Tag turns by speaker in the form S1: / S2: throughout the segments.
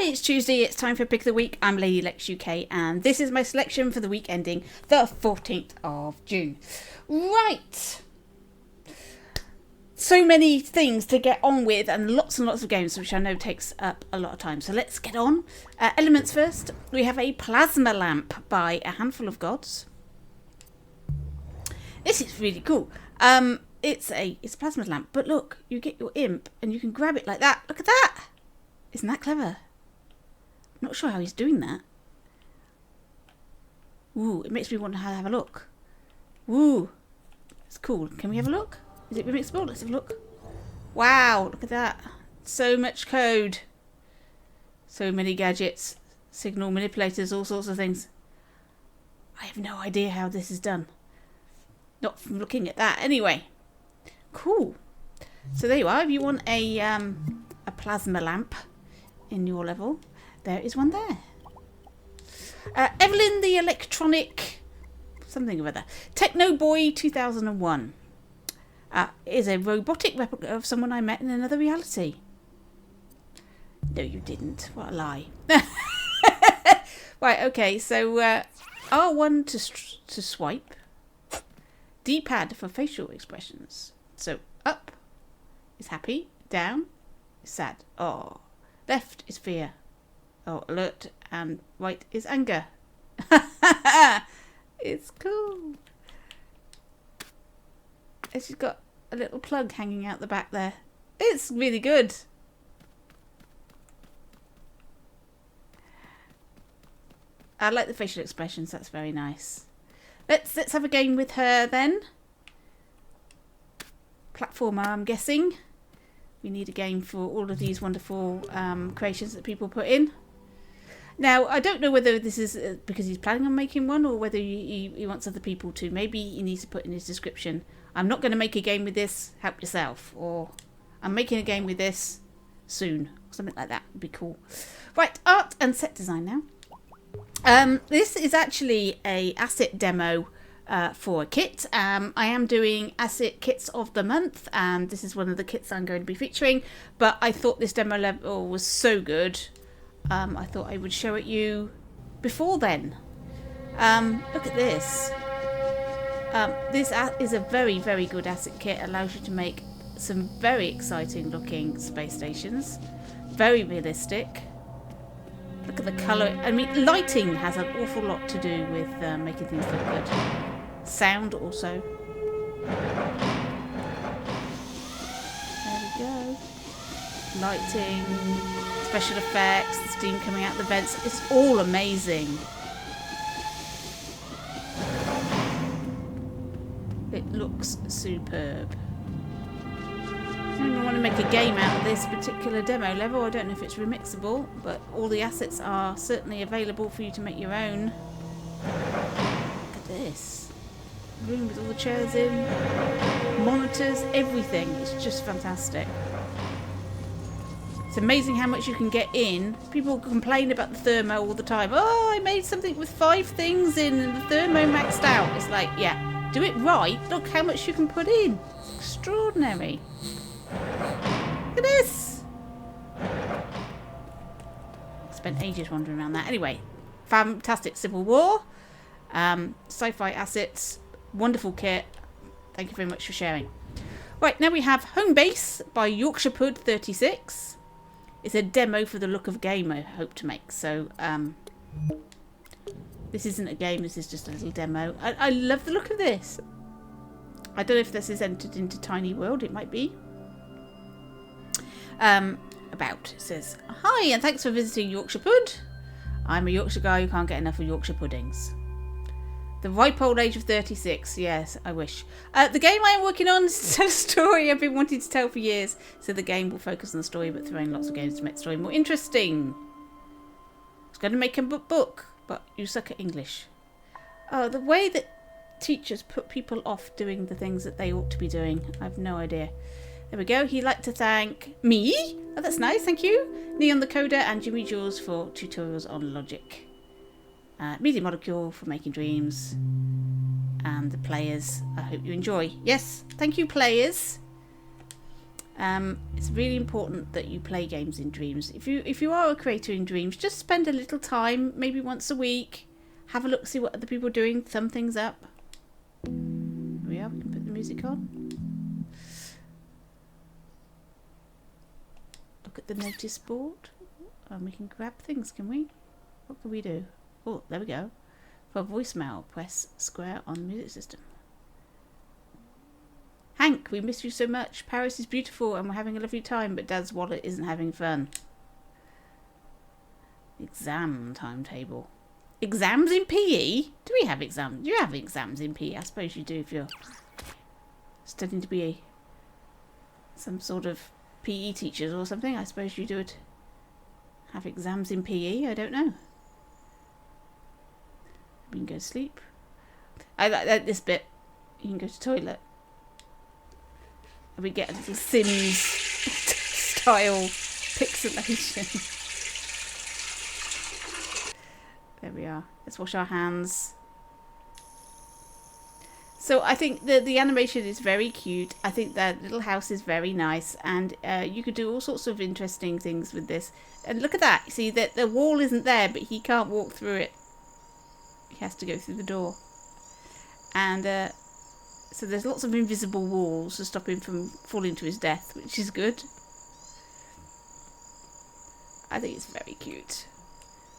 S1: It's Tuesday, it's time for Pick of the Week. I'm Lady Lex UK and this is my selection for the week ending the 14th of June. Right. So many things to get on with and lots of games, which I know takes up a lot of time. So let's get on. Elements first. We have a plasma lamp by A Handful of Gods. This is really cool. It's a plasma lamp, but look, you get your imp and you can grab it like that. Look at that. Isn't that clever? I'm not sure how he's doing that. Ooh, it makes me want to have a look. Ooh, it's cool. Can we have a look? Is it remixable? Let's have a look. Wow, look at that. So much code. So many gadgets, signal manipulators, all sorts of things. I have no idea how this is done. Not from looking at that. Anyway, cool. So there you are. If you want a plasma lamp in your level, there is one there. Evelyn the Electronic something or other. Techno Boy 2001 is a robotic replica of someone I met in another reality. No, you didn't. What a lie. Right, okay, so R1 to swipe. D-pad for facial expressions. So up is happy, down is sad. Oh, left is fear. Oh, alert, and right is anger. It's cool. And she's got a little plug hanging out the back there. It's really good. I like the facial expressions. That's very nice. Let's have a game with her then. Platformer, I'm guessing. We need a game for all of these wonderful creations that people put in. Now, I don't know whether this is because he's planning on making one or whether he wants other people to. Maybe he needs to put in his description, I'm not going to make a game with this, help yourself. Or I'm making a game with this soon. Something like that would be cool. Right, art and set design now. This is actually a asset demo for a kit. I am doing asset kits of the month, and this is one of the kits I'm going to be featuring. But I thought this demo level was so good, I thought I would show it you before then. Look at this. This is a very, very good asset kit. Allows you to make some very exciting looking space stations. Very realistic. Look at the colour. I mean, lighting has an awful lot to do with making things look good. Sound also. There we go. Lighting, special effects, the steam coming out the vents. It's all amazing. It looks superb. I don't even want to make a game out of this particular demo level. I don't know if it's remixable, but all the assets are certainly available for you to make your own. Look at this. Room with all the chairs in, monitors, everything. It's just fantastic. It's amazing how much you can get in. People complain about the thermo all the time. Oh, I made something with 5 things in and the thermo maxed out. It's like, yeah, do it right. Look how much you can put in. It's extraordinary. Look at this. Spent ages wandering around that. Anyway, fantastic Civil War. Sci-fi assets. Wonderful kit. Thank you very much for sharing. Right, now we have Home Base by Yorkshire Pud 36. It's a demo for the look of game I hope to make. So, this isn't a game, this is just a little demo. I love the look of this. I don't know if this is entered into Tiny World. It might be. About, it says, hi and thanks for visiting Yorkshire Pud. I'm a Yorkshire guy who can't get enough of Yorkshire puddings. The ripe old age of 36. Yes, I wish. The game I am working on is to tell a story I've been wanting to tell for years. So the game will focus on the story, but throwing lots of games to make the story more interesting. I was going to make a book, but you suck at English. Oh, the way that teachers put people off doing the things that they ought to be doing. I have no idea. There we go. He'd like to thank me. Oh, that's nice. Thank you. Neon the Coder and Jimmy Jules for tutorials on logic. Media Molecule for making dreams. And the players. I hope you enjoy. Yes. Thank you, players. It's really important that you play games in dreams. If you are a creator in dreams, just spend a little time, maybe once a week, have a look, see what other people are doing, thumb things up. Here we are, we can put the music on. Look at the notice board. And we can grab things, can we? What can we do? Oh, there we go. For voicemail, press square on the music system. Hank, we miss you so much. Paris is beautiful and we're having a lovely time, but Dad's wallet isn't having fun. Exam timetable. Exams in PE? Do we have exams? Do you have exams in PE? I suppose you do if you're studying to be some sort of PE teachers or something. I suppose you do have exams in PE. I don't know. We can go to sleep. I like this bit. You can go to the toilet. And we get a little Sims style pixelation. There we are. Let's wash our hands. So I think the animation is very cute. I think that little house is very nice, and you could do all sorts of interesting things with this. And look at that. See that the wall isn't there, but he can't walk through it. He has to go through the door. And so there's lots of invisible walls to stop him from falling to his death, which is good. I think it's very cute.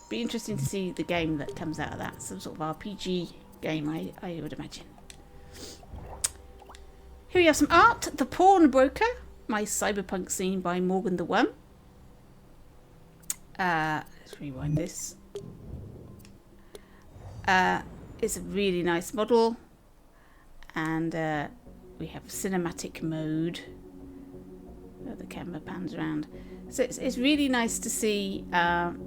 S1: Be interesting to see the game that comes out of that. Some sort of RPG game, I would imagine. Here we have some art. The Pawnbroker, my cyberpunk scene by Morgan the One. Let's rewind this. It's a really nice model. And we have cinematic mode. Oh, the camera pans around. So it's really nice to see artwork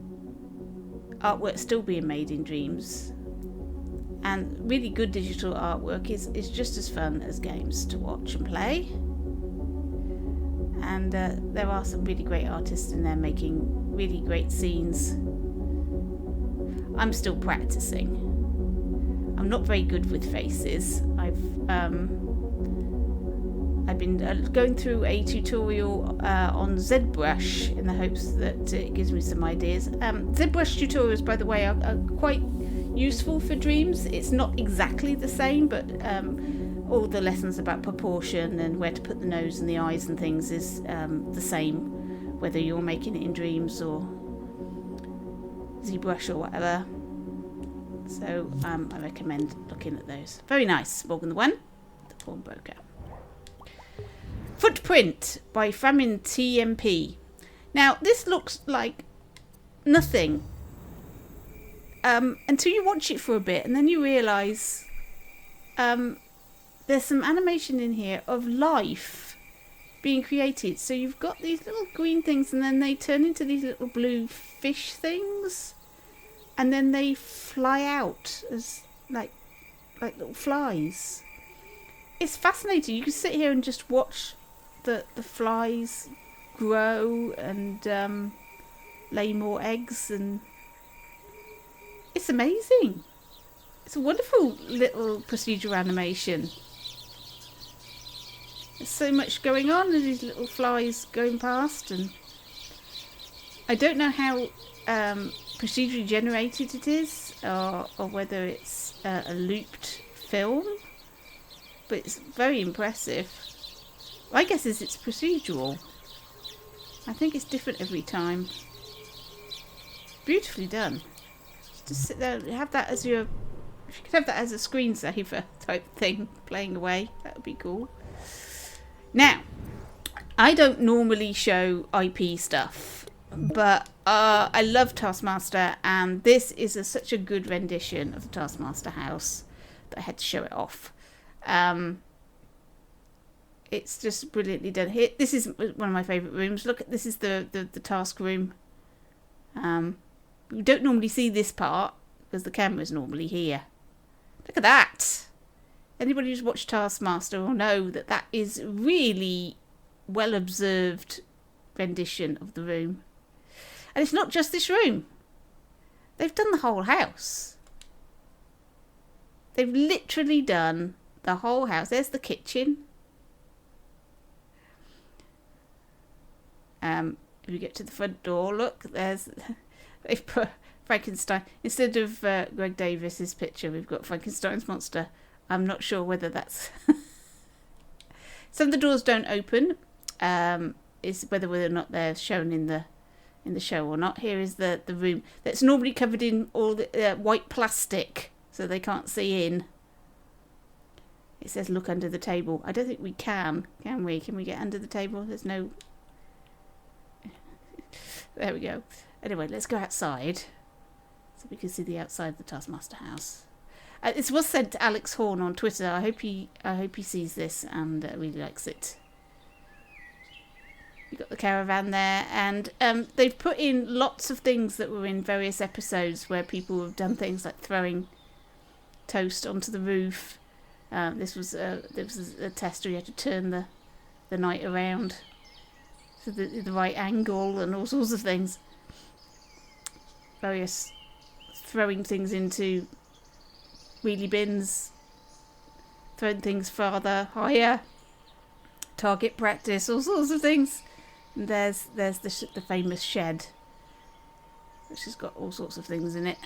S1: still being made in dreams. And really good digital artwork is just as fun as games to watch and play. And there are some really great artists in there making really great scenes. I'm still practicing. I'm not very good with faces. I've been going through a tutorial on ZBrush in the hopes that it gives me some ideas. ZBrush tutorials, by the way, are quite useful for dreams. It's not exactly the same, but all the lessons about proportion and where to put the nose and the eyes and things is the same, whether you're making it in dreams or ZBrush or whatever. So I recommend looking at those. Very nice. Morgan the One, the Pawnbroker. Footprint by Famine TMP. Now this looks like nothing until you watch it for a bit, and then you realise there's some animation in here of life being created. So you've got these little green things, and then they turn into these little blue fish things, and then they fly out as like little flies. It's fascinating. You can sit here and just watch the flies grow and lay more eggs, and it's amazing. It's a wonderful little procedural animation. There's so much going on, and these little flies going past, and I don't know how procedurally generated it is, or whether it's a looped film, but it's very impressive. My guess is it's procedural. I think it's different every time. Beautifully done. Just sit there and have that as your... If you could have that as a screensaver type thing, playing away, that would be cool. Now, I don't normally show IP stuff, but I love Taskmaster, and this is such a good rendition of the Taskmaster House that I had to show it off. It's just brilliantly done. Here, this is one of my favourite rooms. Look, this is the task room. We don't normally see this part because the camera's normally here. Look at that. Anybody who's watched Taskmaster will know that that is really well observed rendition of the room. And it's not just this room. They've done the whole house. They've literally done the whole house. There's the kitchen. If we get to the front door, look, they've put Frankenstein. Instead of Greg Davis's picture, we've got Frankenstein's monster. I'm not sure whether that's... Some of the doors don't open. Is whether or not they're shown in the show or not. Here is the room that's normally covered in all the white plastic, so they can't see in. It says look under the table. I don't think we can we? Can we get under the table? There's no... There we go. Anyway, let's go outside so we can see the outside of the Taskmaster House. This was sent to Alex Horn on Twitter. I hope he sees this and really likes it. You've got the caravan there, and they've put in lots of things that were in various episodes where people have done things like throwing toast onto the roof. This was a test where you had to turn the night around to the right angle and all sorts of things. Various throwing things into wheelie bins, throwing things farther, higher, target practice, all sorts of things. And there's the famous shed, which has got all sorts of things in it.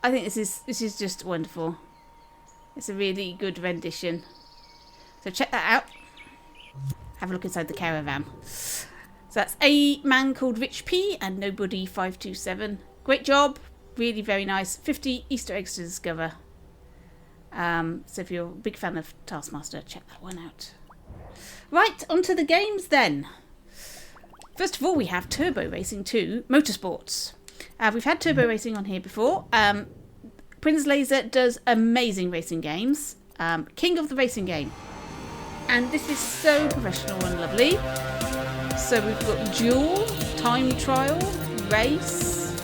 S1: I think this is just wonderful. It's a really good rendition. So check that out. Have a look inside the caravan. So that's A Man Called Rich P and Nobody 527. Great job. Really very nice. 50 Easter eggs to discover. So if you're a big fan of Taskmaster, check that one out. Right, onto the games then. First of all, we have Turbo Racing 2 Motorsports. We've had Turbo Racing on here before. Prince Laser does amazing racing games. King of the racing game. And this is so professional and lovely. So we've got duel, time trial, race.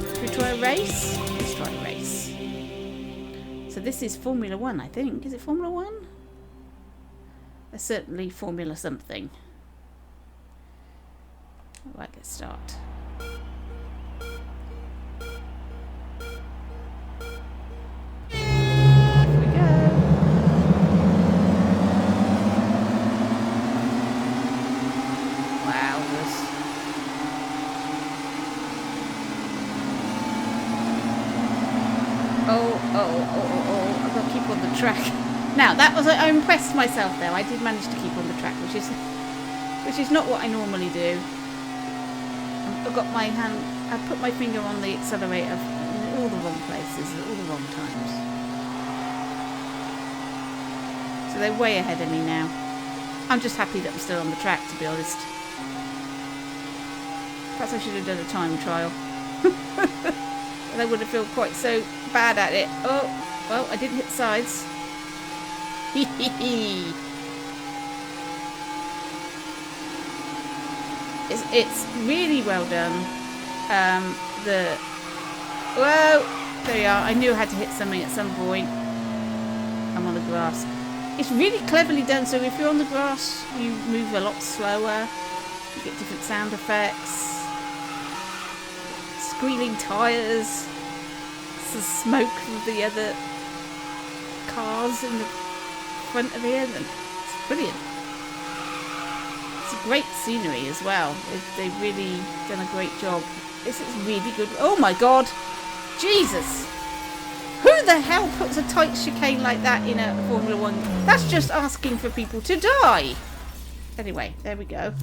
S1: Should we try a race? Let's try a race. So this is Formula 1, I think. Is it Formula 1? There's certainly Formula something. Right, let's start. I've got to keep on the track. Now, that was, I impressed myself there. I did manage to keep on the track, which is not what I normally do. I've got my hand, I put my finger on the accelerator in all the wrong places at all the wrong times. So they're way ahead of me now. I'm just happy that I'm still on the track, to be honest. Perhaps I should have done a time trial. And I wouldn't feel quite so bad at it. Oh, well, I didn't hit the sides. It's really well done. Whoa, there we are. I knew I had to hit something at some point. I'm on the grass. It's really cleverly done. So if you're on the grass, you move a lot slower. You get different sound effects. Squealing tyres, the smoke from the other cars in the front of here. It's brilliant. It's a great scenery as well. They've really done a great job. This is really good. Oh my god! Jesus! Who the hell puts a tight chicane like that in a Formula 1? That's just asking for people to die! Anyway, there we go.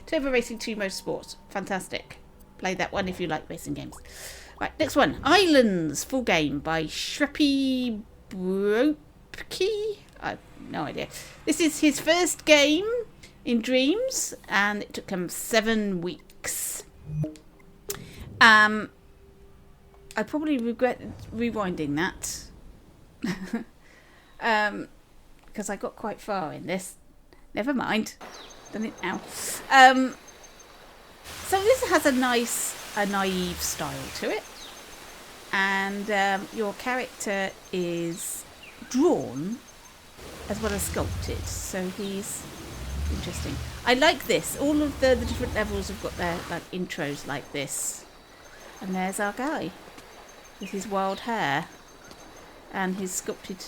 S1: Turbo Racing 2 Motorsports. Fantastic. Play that one if you like racing games. Right, next one. Islands, full game by Shreppy Bropke. I have no idea. This is his first game in Dreams, and it took him 7 weeks. I probably regret rewinding that. Because I got quite far in this. Never mind. Done it now. So this has a naive style to it, and your character is drawn as well as sculpted, so he's interesting. I like this. All of the different levels have got their like intros like this, and there's our guy with his wild hair and his sculpted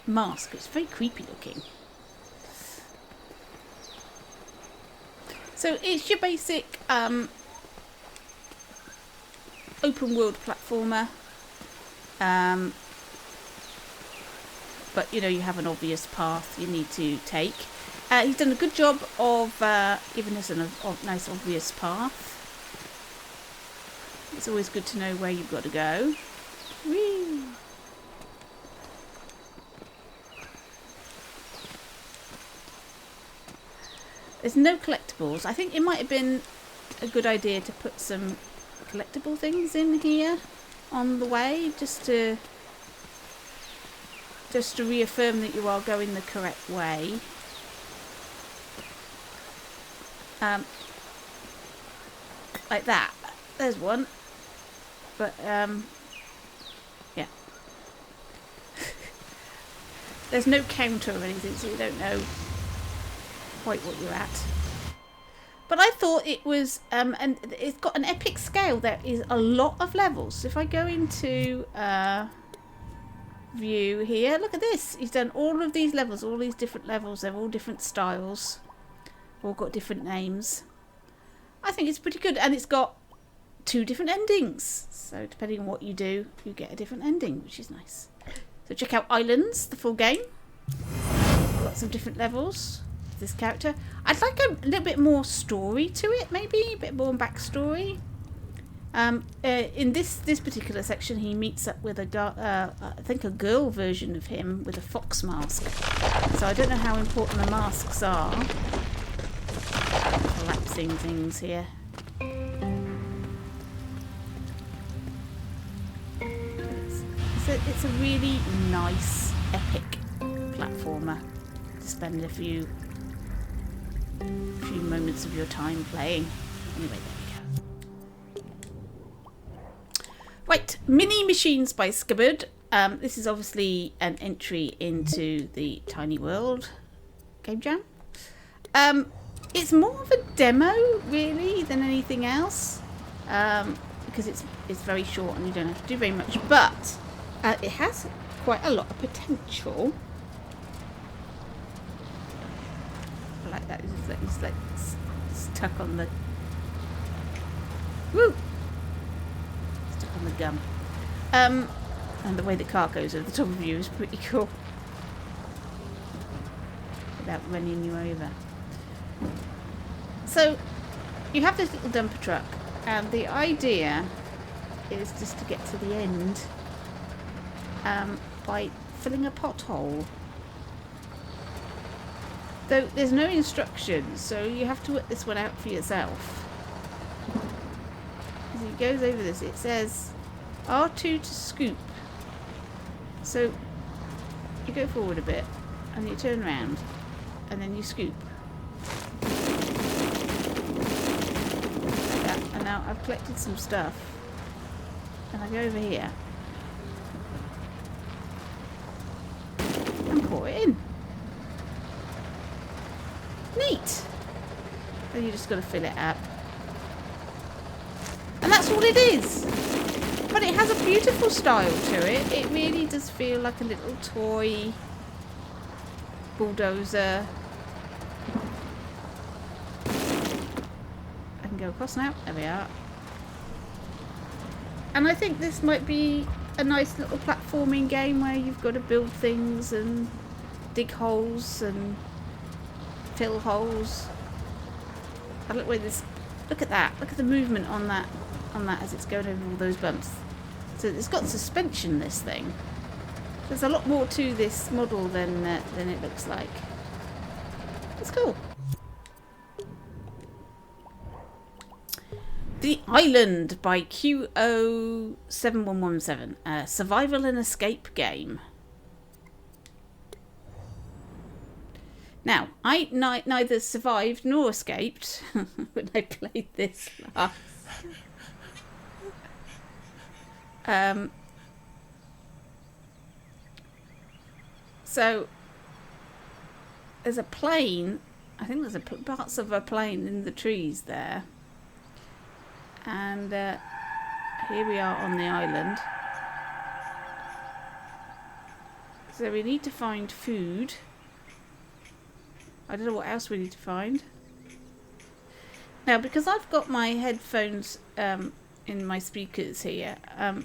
S1: mask. It's very creepy looking. So it's your basic open world platformer. But you know, you have an obvious path you need to take. He's done a good job of giving us a nice obvious path. It's always good to know where you've got to go. Whee! There's no collectibles. I think it might have been a good idea to put some collectible things in here on the way, just to reaffirm that you are going the correct way. Like that. There's one. But yeah. There's no counter or anything, so you don't know quite what you're at. But I thought it was, and it's got an epic scale. There is a lot of levels. If I go into view here, look at this. He's done all of these levels, all these different levels. They're all different styles. All got different names. I think it's pretty good, and it's got 2 different endings. So depending on what you do, you get a different ending, which is nice. So check out Islands, the full game. Lots of different levels. This character, I'd like a little bit more story to it, maybe a bit more backstory. In this particular section, he meets up with I think a girl version of him with a fox mask. So I don't know how important the masks are. Collapsing things here. It's a really nice, epic platformer to spend a few moments of your time playing. Anyway, there we go. Right, Mini Machines by Scabbard. This is obviously an entry into the Tiny World game jam. It's more of a demo, really, than anything else, because it's very short and you don't have to do very much. But it has quite a lot of potential. Like that, it's like stuck on the stuck on the gum. And the way the car goes over the top of you is pretty cool, without running you over. So you have this little dumper truck, and the idea is just to get to the end by filling a pothole. Though there's no instructions, so you have to work this one out for yourself. As it goes over this, it says R2 to scoop. So you go forward a bit, and you turn around, and then you scoop. Like that. And now I've collected some stuff, and I go over here and pour it in. Neat. Then you just got to fill it up, and that's all it is. But it has a beautiful style to it. It really does feel like a little toy bulldozer. I can go across now. There we are. And I think this might be a nice little platforming game where you've got to build things and dig holes and fill holes. I look at that. Look at the movement on that as it's going over all those bumps. So it's got suspension, this thing. There's a lot more to this model than it looks like. It's cool. The Island by QO7117, a survival and escape game. Now, I neither survived nor escaped when I played this last. So there's a plane. I think there's parts of a plane in the trees there, and here we are on the island. So we need to find food. I don't know what else we need to find. Now, because I've got my headphones in my speakers here,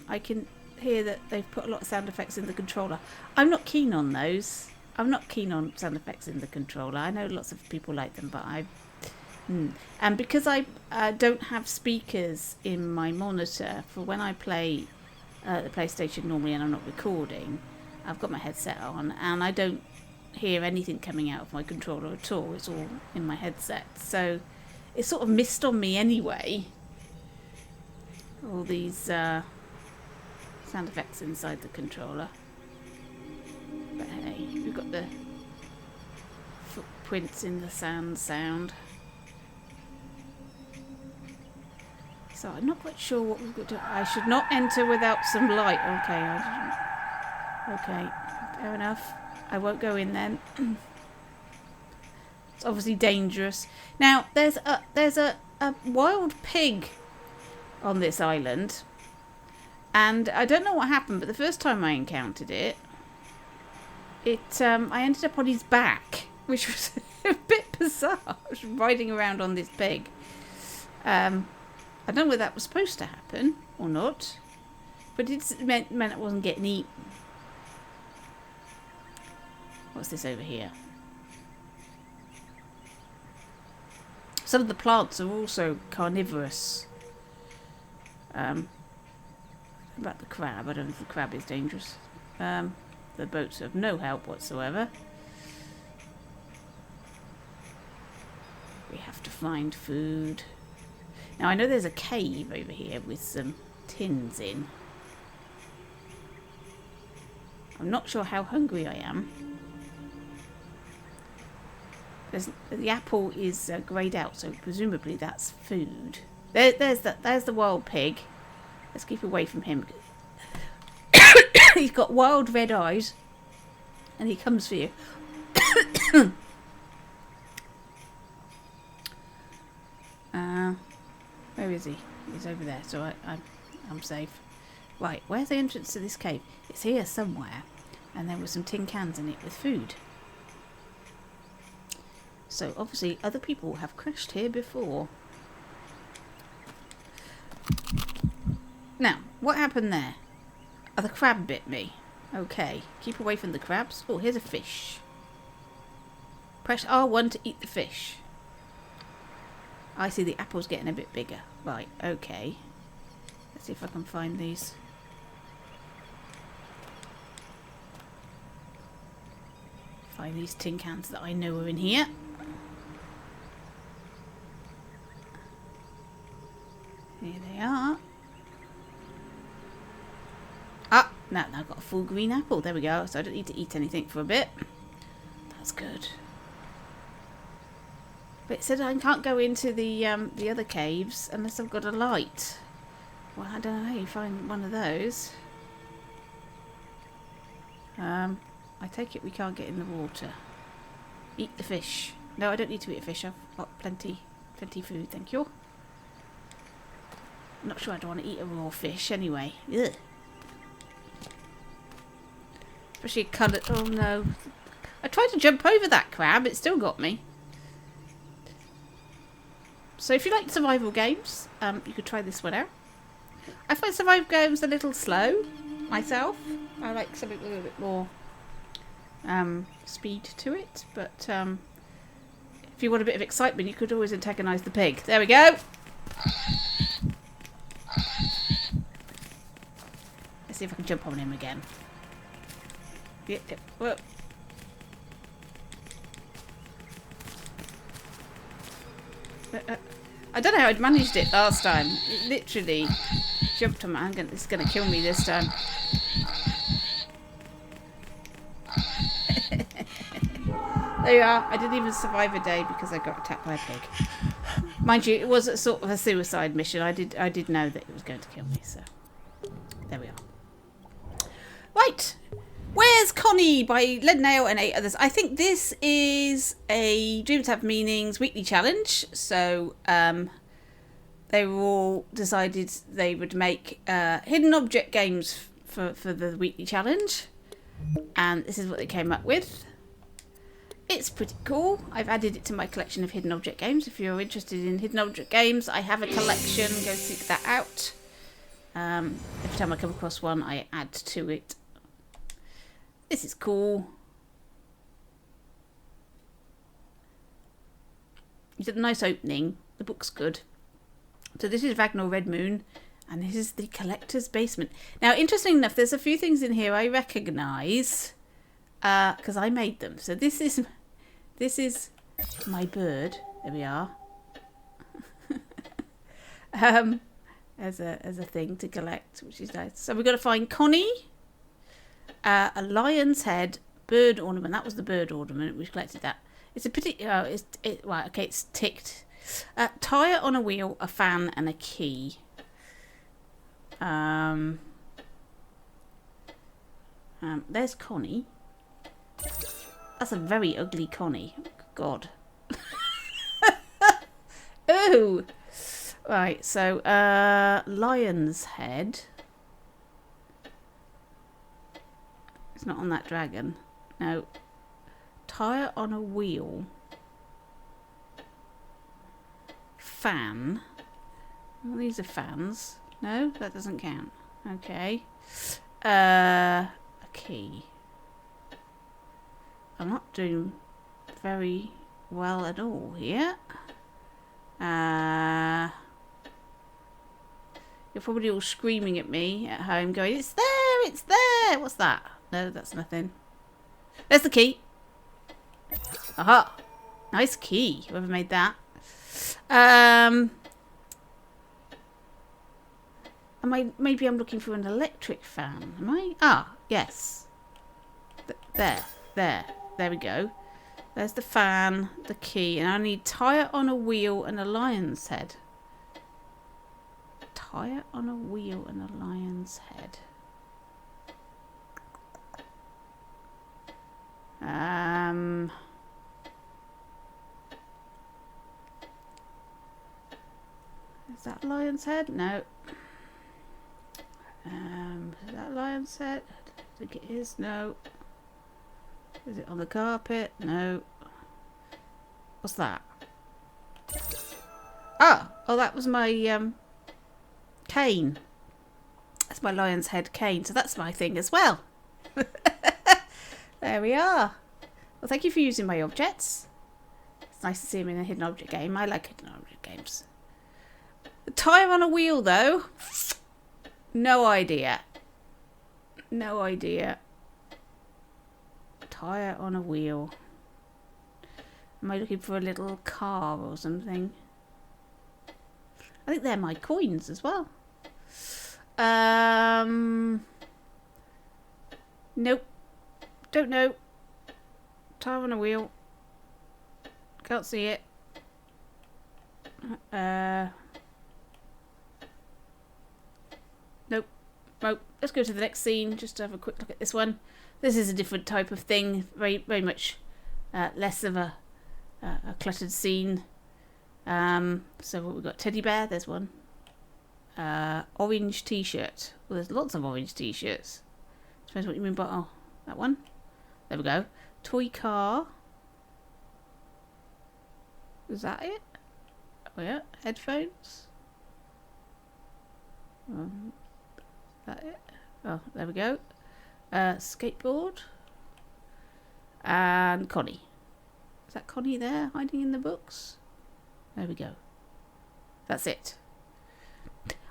S1: I can hear that they've put a lot of sound effects in the controller. I'm not keen on those. I'm not keen on sound effects in the controller. I know lots of people like them, but and because I don't have speakers in my monitor for when I play the PlayStation normally and I'm not recording, I've got my headset on and I don't hear anything coming out of my controller at all. It's all in my headset, so it's sort of missed on me anyway. All these sound effects inside the controller. But hey, we've got the footprints in the sound. So I'm not quite sure what we've got to do. I should not enter without some light. Okay, fair enough. I won't go in then. It's obviously dangerous. Now there's a wild pig on this island, and I don't know what happened, but the first time I encountered it, I ended up on his back, which was a bit bizarre. I was riding around on this pig. I don't know whether that was supposed to happen or not, but it meant I wasn't getting eaten. What's this over here? Some of the plants are also carnivorous. About the crab, I don't know if the crab is dangerous. The boats have no help whatsoever. We have to find food. Now I know there's a cave over here with some tins in. I'm not sure how hungry I am. The apple is greyed out, so presumably that's food. There's the wild pig. Let's keep away from him. He's got wild red eyes, and he comes for you. Where is he? He's over there, so I'm safe. Right, where's the entrance to this cave? It's here somewhere, and there were some tin cans in it with food. So obviously other people have crashed here before. Now, what happened there? Oh, the crab bit me. Okay, keep away from the crabs. Oh, here's a fish. Press R1 to eat the fish. I see the apple's getting a bit bigger. Right, okay. Let's see if I can find these. Find these tin cans that I know are in here. Here they are. Ah, now I've got a full green apple. There we go. So I don't need to eat anything for a bit. That's good. But it said I can't go into the other caves unless I've got a light. Well, I don't know how you find one of those. I take it we can't get in the water. Eat the fish. No, I don't need to eat a fish. I've got plenty food, thank you. I'm not sure I don't want to eat a raw fish anyway. Ugh. Especially coloured. Oh no. I tried to jump over that crab, it still got me. So if you like survival games, you could try this one out. I find survival games a little slow, myself. I like something with a little bit more speed to it. But if you want a bit of excitement, you could always antagonise the pig. There we go. Let's see if I can jump on him again. Yep. Whoa. I don't know how I'd managed it last time. It literally jumped on my... It's going to kill me this time. There you are. I didn't even survive a day because I got attacked by a pig. Mind you, it was a sort of a suicide mission. I did know that it was going to kill me, so there we are. Right. Where's Connie by Lead Nail and 8 others. I think this is a Dreams Have Meanings weekly challenge. So they were all decided they would make hidden object games for the weekly challenge. And this is what they came up with. it's pretty cool. I've added it to my collection of hidden object games. If you're interested in hidden object games, I have a collection. Go seek that out. Every time I come across one, I add to it. This is cool. It's a nice opening. The book's good. So this is Ragnar Red Moon, and this is the collector's basement. Now, interesting enough, there's a few things in here I recognise because I made them. So this is my bird. There we are. As a thing to collect, which is nice. So we've got to find Connie, a lion's head, bird ornament. That was the bird ornament. We collected that. It's a pretty. Right. Okay, it's ticked. Tire on a wheel, a fan, and a key. There's Connie. That's a very ugly Connie. God. Ooh. Right, so lion's head. It's not on that dragon. No. Tire on a wheel. Fan. Well, these are fans. No, that doesn't count. Okay. A key. I'm not doing very well at all here. You're probably all screaming at me at home going, it's there, it's there. What's that? No, that's nothing. There's the key. Aha. Nice key. Whoever made that. Maybe I'm looking for an electric fan. Am I? Ah, yes. There we go. There's the fan, the key, and I need tire on a wheel and a lion's head. Tire on a wheel and a lion's head. Is that a lion's head? No. Is that a lion's head? I think it is. No. Is it on the carpet? No. What's that? Oh, that was my cane. That's my lion's head cane. So that's my thing as well. There we are. Well, thank you for using my objects. It's nice to see them in a hidden object game. I like hidden object games. The tire on a wheel, though. No idea. No idea. Tire on a wheel. Am I looking for a little car or something? I think they're my coins as well. Nope. Don't know. Tire on a wheel. Can't see it. Nope. Nope. Let's go to the next scene just to have a quick look at this one. This is a different type of thing. Very, very much less of a cluttered scene. So what we've got? Teddy bear. There's one. Orange t-shirt. Well, there's lots of orange t-shirts. Depends what you mean by that one. There we go. Toy car. Is that it? Oh yeah. Headphones. Is that it? Oh, there we go. Skateboard. And Connie. Is that Connie there hiding in the books? There we go. That's it.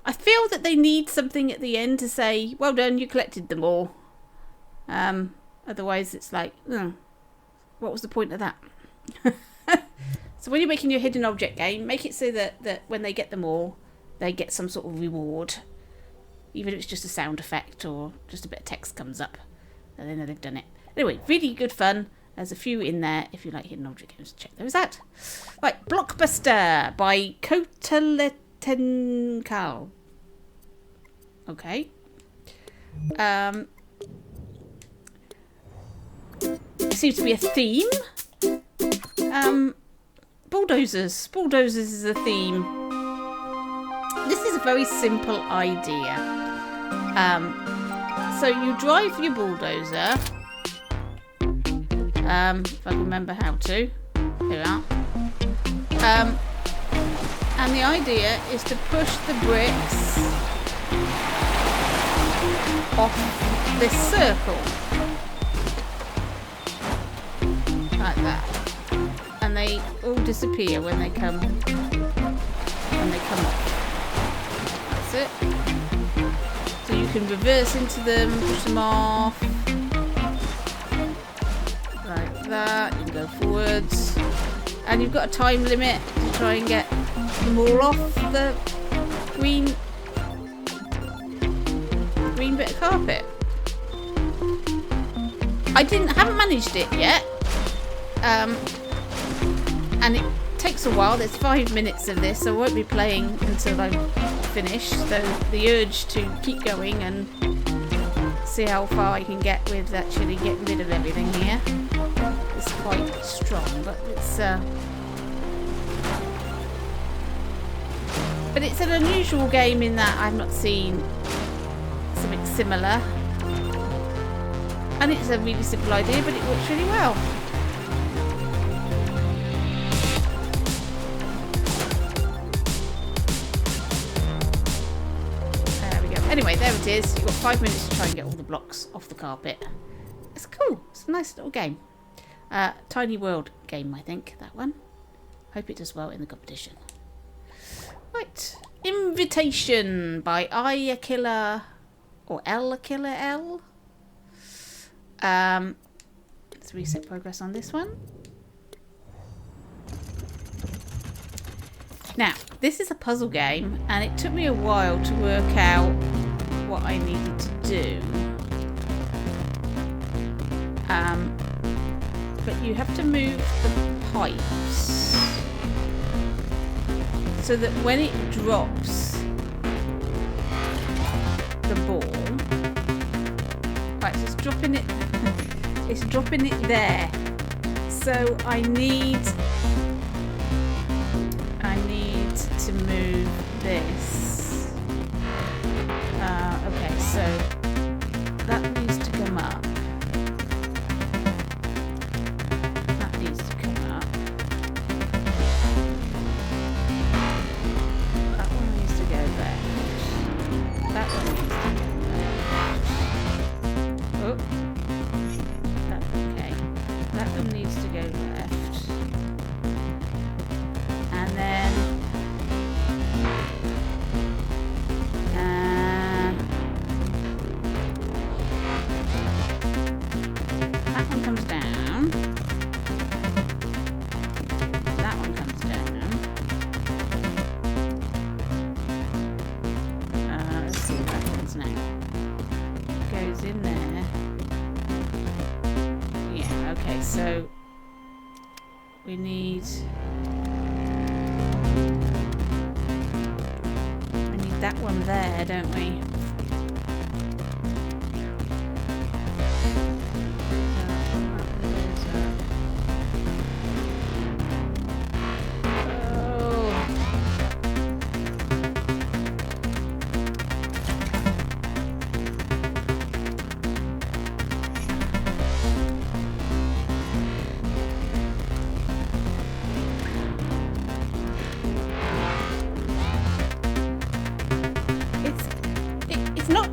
S1: I feel that they need something at the end to say, well done, you collected them all. Otherwise it's like, what was the point of that? So when you're making your hidden object game, make it so that when they get them all, they get some sort of reward. Even if it's just a sound effect or just a bit of text comes up. And they know they've done it. Anyway, really good fun. There's a few in there. If you like hidden object games, check those out. Right, Blockbuster by Kotaletenkal. Okay. Seems to be a theme. Bulldozers. Bulldozers is a theme. This is a very simple idea. So you drive your bulldozer If I can remember how to. Here we are. And the idea is to push the bricks off this circle. Like that. And they all disappear when they come off. That's it. So you can reverse into them, push them off. Like that. You can go forwards. And you've got a time limit to try and get them all off the green bit of carpet. I haven't managed it yet. And it takes a while. There's 5 minutes of this, so I won't be playing until I'm finished. So the urge to keep going and see how far I can get with actually getting rid of everything here is quite strong. But it's an unusual game in that I've not seen something similar. And it's a really simple idea, but it works really well. Anyway, there it is. You've got 5 minutes to try and get all the blocks off the carpet. It's cool. It's a nice little game. Tiny World game, I think, that one. Hope it does well in the competition. Right. Invitation by I Killer or L Killer L. Let's reset progress on this one. Now, this is a puzzle game, and it took me a while to work out what I needed to do. But you have to move the pipes so that when it drops the ball, right, so it's dropping it. It's dropping it there. So I need to move this. Okay, so that needs to come up. That needs to come up. That one needs to go left. That one needs to go left. Oh. Okay. That one needs to go left. And then so we need that one there, don't we?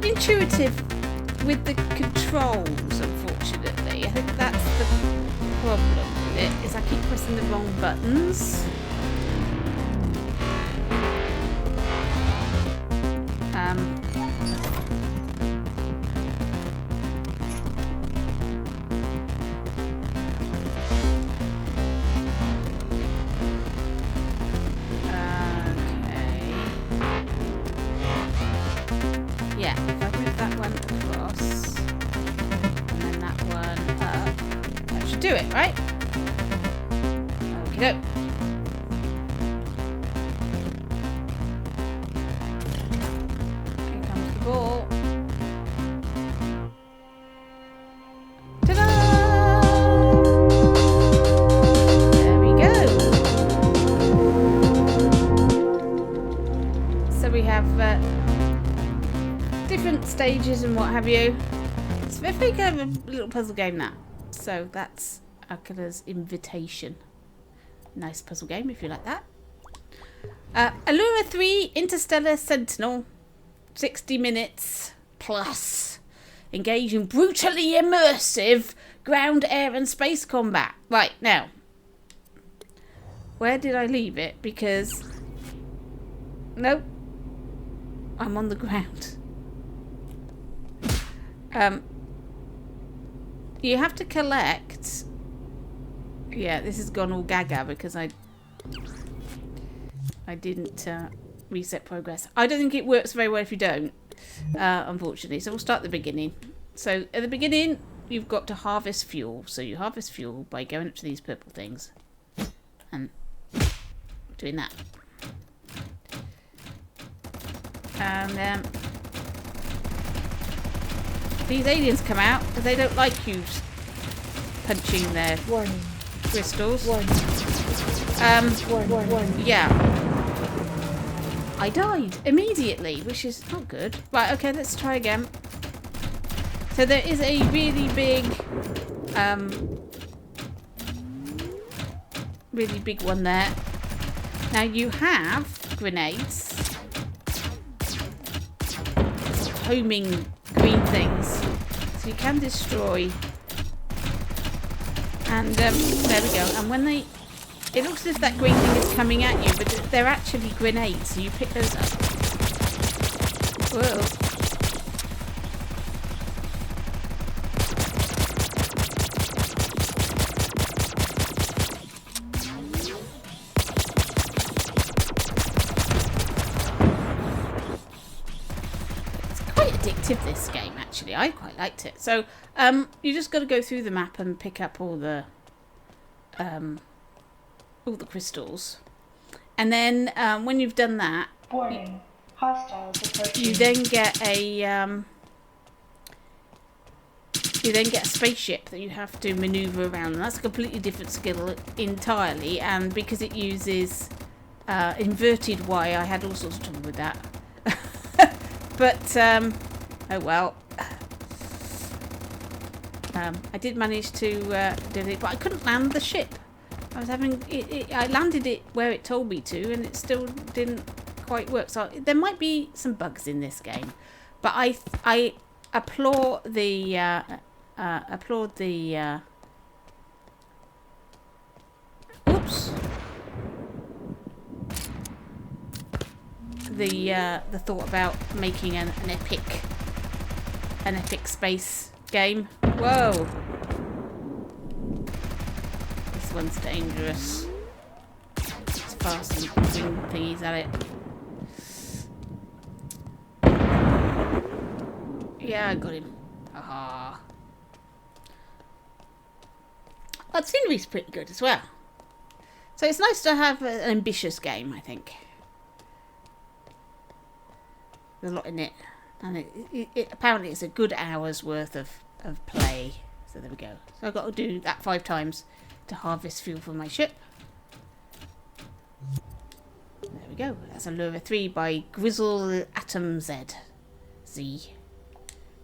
S1: Intuitive with the controls, unfortunately. I think that's the problem with it, is I keep pressing the wrong buttons. Do it, right? Okay, go. Here comes the ball. Ta-da! There we go. So we have different stages and what have you. It's very kind of a little puzzle game now. So that's Akela's Invitation. Nice puzzle game if you like that. Allura 3 Interstellar Sentinel. 60 minutes plus. Engage in brutally immersive ground, air and space combat. Right, now. Where did I leave it? Because... Nope. I'm on the ground. You have to collect... Yeah, this has gone all gaga because I didn't reset progress. I don't think it works very well if you don't, unfortunately. So we'll start at the beginning. So at the beginning, you've got to harvest fuel. So you harvest fuel by going up to these purple things and doing that. And these aliens come out because they don't like you punching their crystals. Yeah. I died immediately, which is not good. Right, okay, let's try again. So there is a really big one there. Now you have grenades. Homing green things. So you can destroy. And there we go. And when they... It looks as if that green thing is coming at you, but they're actually grenades, so you pick those up. Whoa. It's quite addictive, this game, actually. I quite liked it. So, you just got to go through the map and pick up all the crystals, and then when you've done that, you then get a spaceship that you have to maneuver around, and that's a completely different skill entirely. And because it uses inverted Y, I had all sorts of trouble with that. But oh well. I did manage to do it, but I couldn't land the ship. I was having I landed it where it told me to, and it still didn't quite work. So there might be some bugs in this game, but I applaud the oops, the thought about making an epic space game. Whoa. This one's dangerous. It's fast and swing thingies at it. Yeah, I got him. Aha. Well, the scenery's pretty good as well. So it's nice to have an ambitious game, I think. There's a lot in it. And it apparently it's a good hour's worth of play. So there we go. So I've got to do that 5 times to harvest fuel for my ship. There we go. That's Allura 3 by Grizzle Atom Z.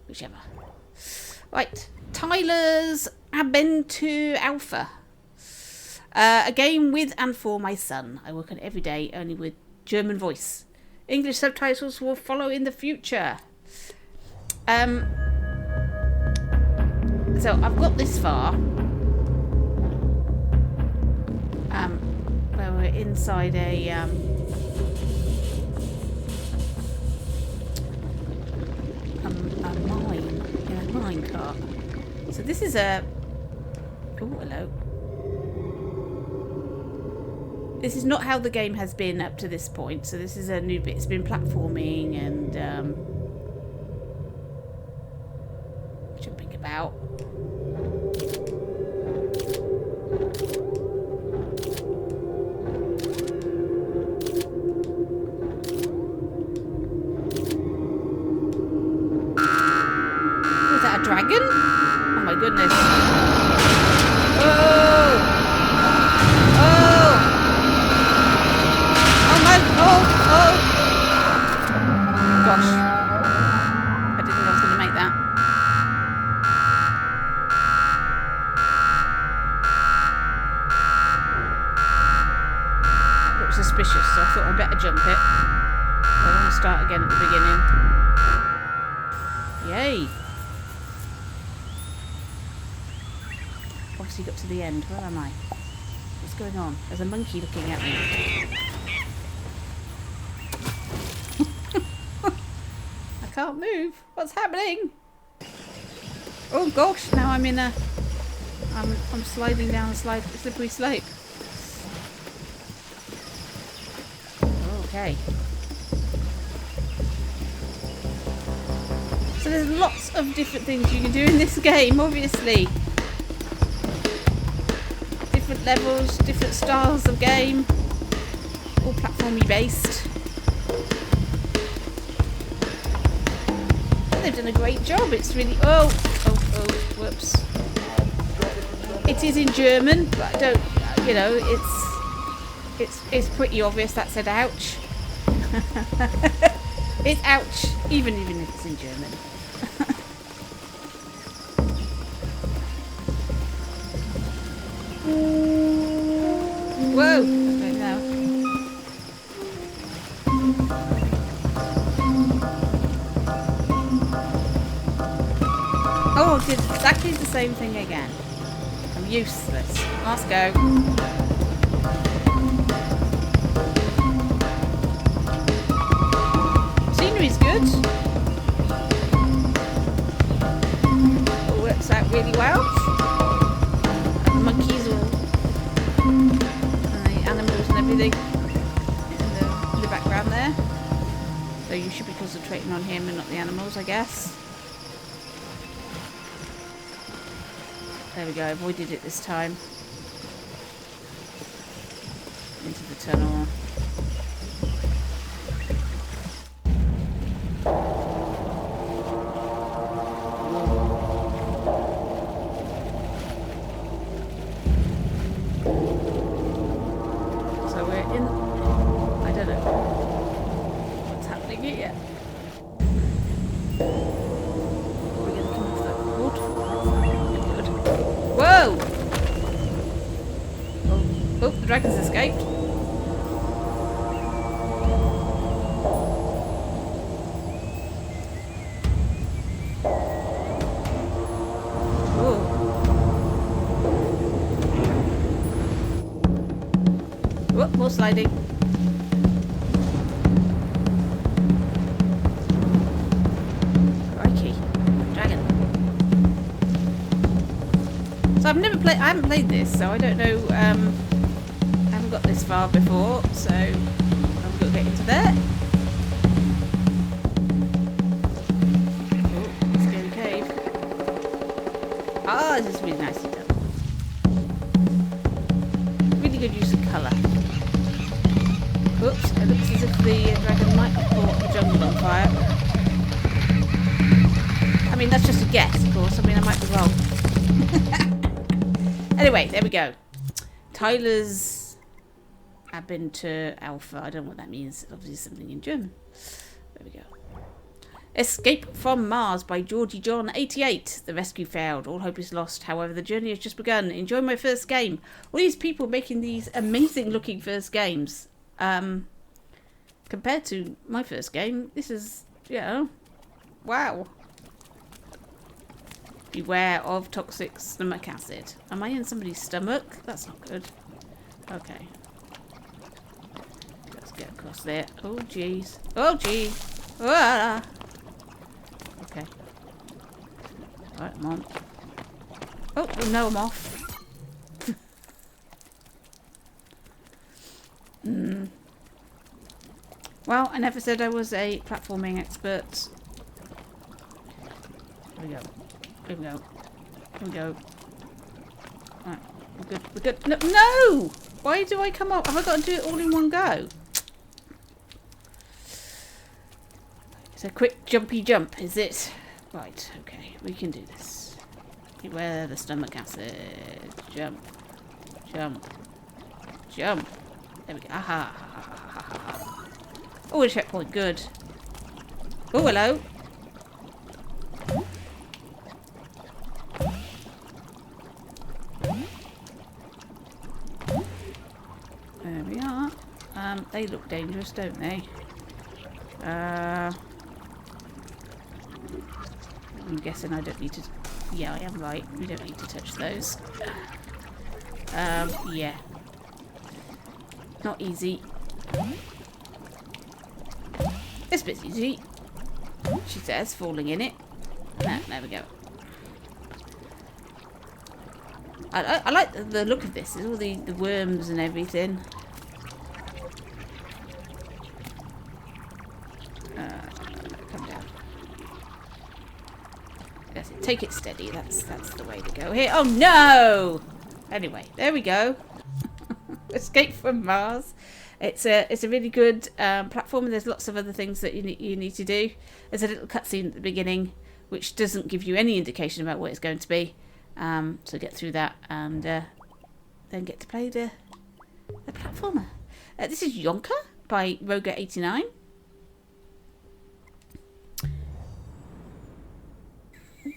S1: Whichever. Right. Tyler's Abenture Alpha. A game with and for my son. I work on it every day, only with German voice. English subtitles will follow in the future. So I've got this far. Where we're inside a mine, in a mine cart. So this is a... Oh, hello. This is not how the game has been up to this point. So this is a new bit. It's been platforming and jumping about. Was that a dragon? Oh my goodness. Oh! Oh! Oh my... Oh! Oh! Gosh. I didn't know I was going to make that. looked suspicious, so I thought I'd better jump it. I want to start again at the beginning. Yay! Obviously got to the end. Where am I? What's going on? There's a monkey looking at me. I can't move. What's happening? Oh gosh! Now I'm in a. I'm sliding down a slippery slope. Okay. So there's lots of different things you can do in this game, obviously. Different levels, different styles of game. All platformy based. And they've done a great job. It's really... Oh, whoops. It is in German, but I don't... You know, it's pretty obvious that said ouch. It's ouch, even if it's in German. Whoa! Right now. Oh, I did exactly the same thing again. I'm useless. Let's go. Scenery's good. It works out really well. And the monkeys and the animals and everything in the background there. So you should be concentrating on him and not the animals, I guess. There we go, I avoided it this time. Into the tunnel. So we're in... I don't know what's happening here. We're going to come off that waterfall. Whoa! Oh, the dragon's escaped. Whoop, more sliding. Crikey. Dragon. So I haven't played this, so I don't know, I haven't got this far before, so I'm going to get into there. Oh, scary cave. Ah, this is really nicely done. Really good use of colour. Oops, it looks as if the dragon might have caught the jungle on fire. I mean, that's just a guess, of course. I mean, I might be wrong. Anyway, there we go. Tyler's Abinter Alpha. I don't know what that means. Obviously something in German. There we go. Escape from Mars by Georgie John 88. The rescue failed. All hope is lost. However, the journey has just begun. Enjoy my first game. All these people making these amazing looking first games. Compared to my first game, this is, you know, wow. Beware of toxic stomach acid. Am I in somebody's stomach? That's not good. Okay. Let's get across there. Oh, jeez. Oh, jeez. Ah. Okay. Right, I'm on. Oh, no, I'm off. Well, I never said I was a platforming expert. Here we go. Here we go. Here we go. Right, we're good. We're good. No, no! Why do I come up? Have I got to do it all in one go? It's a quick jumpy jump, is it? Right, okay, we can do this. Beware the stomach acid. Jump. Jump. Jump. There we go. Aha. Oh, a checkpoint. Good. Oh, hello. There we are. They look dangerous, don't they? I'm guessing I don't need to... Yeah, I am right. We don't need to touch those. Yeah. Not easy. This bit's easy. She says, falling in it. No, there we go. I like the look of this. There's all the worms and everything. Come down. That's it. Take it steady. That's the way to go here. Oh no! Anyway, there we go. Escape from Mars. It's a really good platform, and there's lots of other things that you need to do. There's a little cutscene at the beginning which doesn't give you any indication about what it's going to be. So get through that and then get to play the platformer. This is Jonker by Roger89.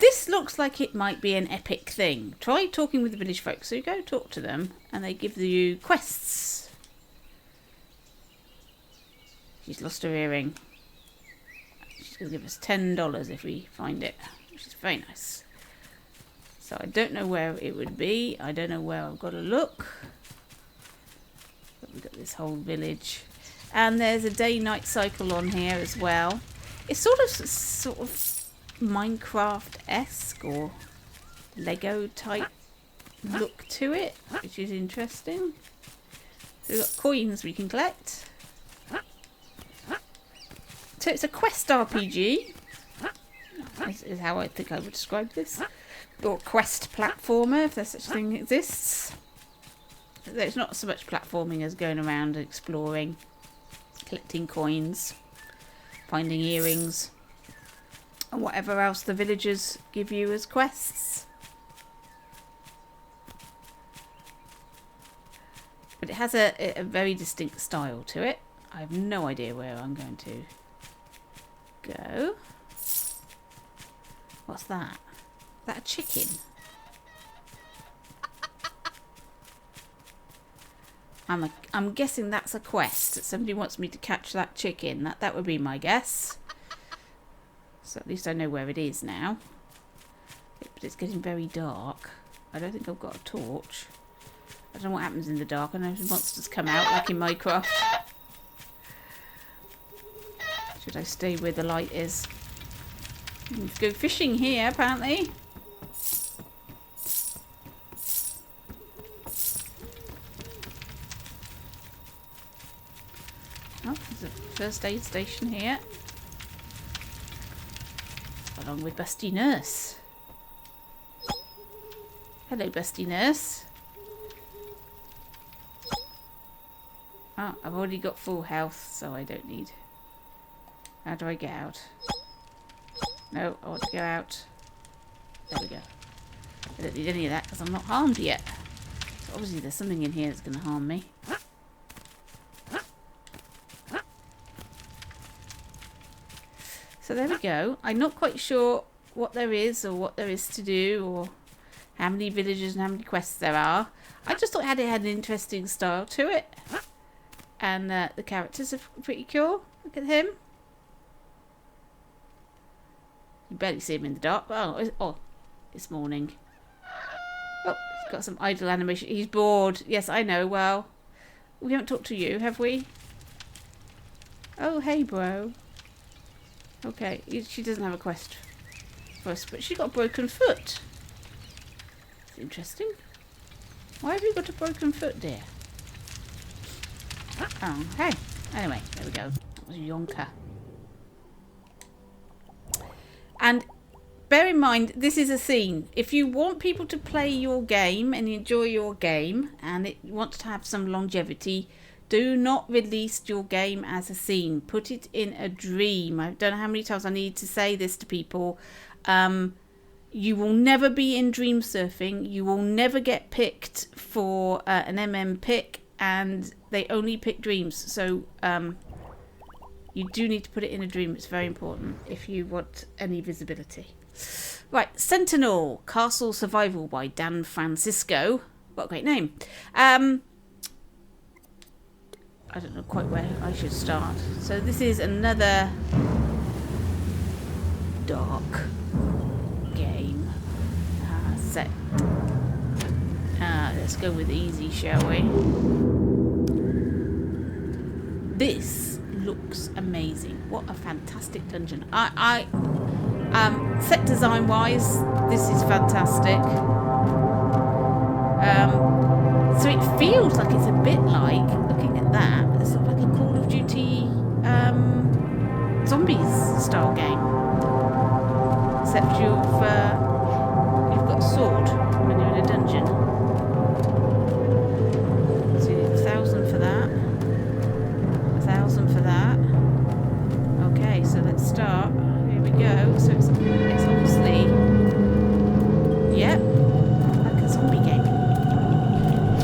S1: This looks like it might be an epic thing. Try talking with the village folk. So you go talk to them and they give you quests. She's lost her earring. She's going to give us $10 if we find it, which is very nice. So I don't know where it would be. I don't know where I've got to look. But we've got this whole village. And there's a day-night cycle on here as well. It's sort of Minecraft-esque or Lego type look to it, which is interesting. So we've got coins we can collect. So it's a quest RPG. Is how I think I would describe this. Or quest platformer, if there's such a thing exists. There's not so much platforming as going around and exploring, collecting coins, finding earrings, and whatever else the villagers give you as quests. But it has a very distinct style to it. I have no idea where I'm going to go. What's that? Is that a chicken? I'm guessing that's a quest. That somebody wants me to catch that chicken. That would be my guess. So at least I know where it is now. But it's getting very dark. I don't think I've got a torch. I don't know what happens in the dark. I know monsters come out like in Minecraft. Should I stay where the light is? Let's go fishing here, apparently. Oh, there's a first aid station here. Along with Busty Nurse. Hello, Busty Nurse. Oh, I've already got full health, so I don't need... How do I get out? No, I want to go out. There we go. I don't need any of that because I'm not harmed yet. So obviously there's something in here that's going to harm me. So there we go. I'm not quite sure what there is or what there is to do or how many villages and how many quests there are. I just thought it had an interesting style to it. And the characters are pretty cool. Look at him. You barely see him in the dark. Oh, it's morning. Oh, he's got some idle animation. He's bored. Yes, I know. Well, we haven't talked to you, have we? Oh, hey, bro. Okay, she doesn't have a quest for us, but she got a broken foot. That's interesting. Why have you got a broken foot, dear? Oh, hey. Anyway, there we go. That was Jonker. And bear in mind, this is a scene. If you want people to play your game and enjoy your game, and you want to have some longevity, do not release your game as a scene. Put it in a dream. I don't know how many times I need to say this to people. You will never be in dream surfing. You will never get picked for an MM pick, and they only pick dreams. So you do need to put it in a dream. It's very important if you want any visibility. Right, Sentinel, Castle Survival by Dan Francisco. What a great name. I don't know quite where I should start. So this is another dark game set. Let's go with easy, shall we? This looks amazing. What a fantastic dungeon. Set design wise, this is fantastic. So it feels like it's a bit like, looking at that, it's sort of like a Call of Duty zombies style game. Except you've got a sword when you're in a dungeon. So you need 1,000 for that. 1,000 for that. Okay, so let's start. Here we go. So it's obviously, yep, like a zombie game.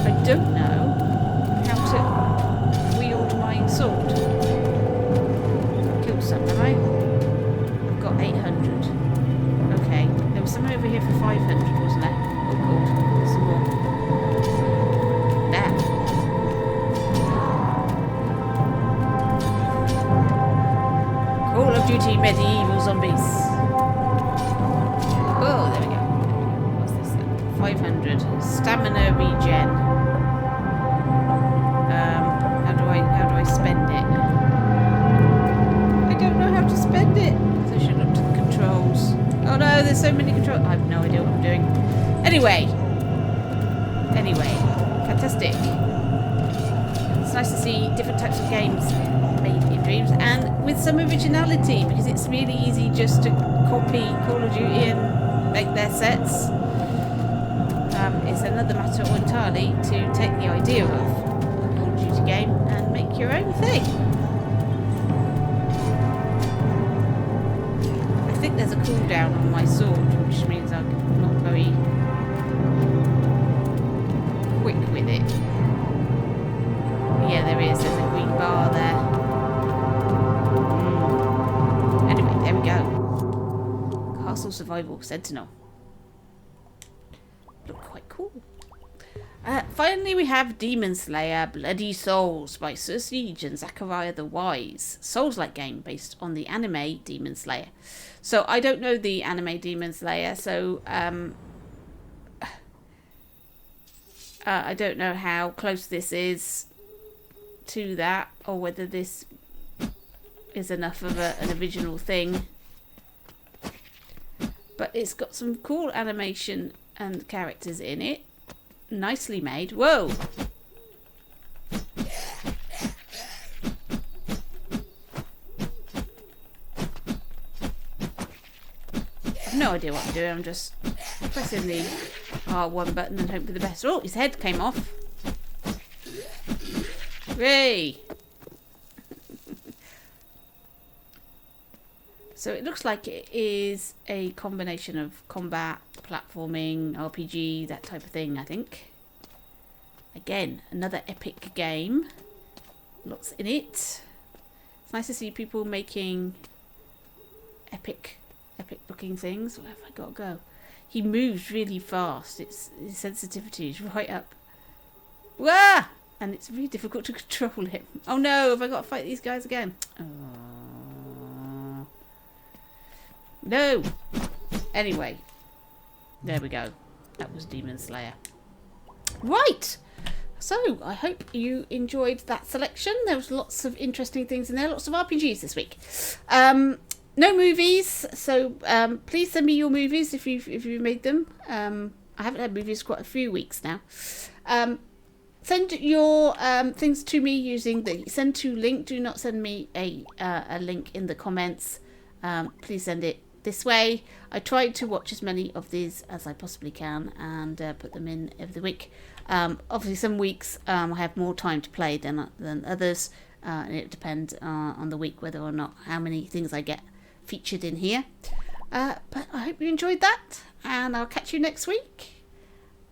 S1: I don't know how to wield my sword. Kill some, have I? I've got 800. Okay, there was someone over here for 500, wasn't there? Oh god, some more. There. Call of Duty Medieval Zombies. Oh, there we go. What's this then? 500. Stamina regen. How do I spend it? I don't know how to spend it. So I should look to the controls. Oh no, there's so many controls. I have no idea what I'm doing. Anyway, fantastic. It's nice to see different types of games made in Dreams and with some originality, because it's really easy just to copy Call of Duty and make their sets. It's another matter entirely to take the idea of a Call of Duty game and make your own thing. I think there's a cooldown on my sword, which means I'm not very quick with it. Yeah, there is. There's a green bar there. Anyway, there we go. Castle Survival Sentinel. Look quite cool. Finally, we have Demon Slayer Bloody Souls by Sir Siege and Zachariah the Wise. Souls-like game based on the anime Demon Slayer. So I don't know the anime Demon Slayer, so I don't know how close this is to that, or whether this is enough of an original thing. But it's got some cool animation and characters in it. Nicely made. Whoa! I've no idea what I'm doing. I'm just pressing the R1 button and hoping for the best. Oh, his head came off. Hooray! So it looks like it is a combination of combat, platforming, RPG, that type of thing, I think. Again, another epic game. Lots in it. It's nice to see people making epic looking things. Where have I got to go? He moves really fast. His sensitivity is right up. Wah! And it's really difficult to control him. Oh no, have I got to fight these guys again? Oh. No! Anyway. There we go. That was Demon Slayer. Right! So, I hope you enjoyed that selection. There was lots of interesting things in there. Lots of RPGs this week. No movies. So, please send me your movies if you've made them. I haven't had movies for quite a few weeks now. Send your things to me using the send to link. Do not send me a link in the comments. Please send it this way. I try to watch as many of these as I possibly can and put them in every week. Obviously, some weeks I have more time to play than others, and it depends on the week whether or not how many things I get featured in here. But I hope you enjoyed that, and I'll catch you next week.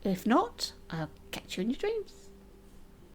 S1: If not, I'll catch you in your dreams.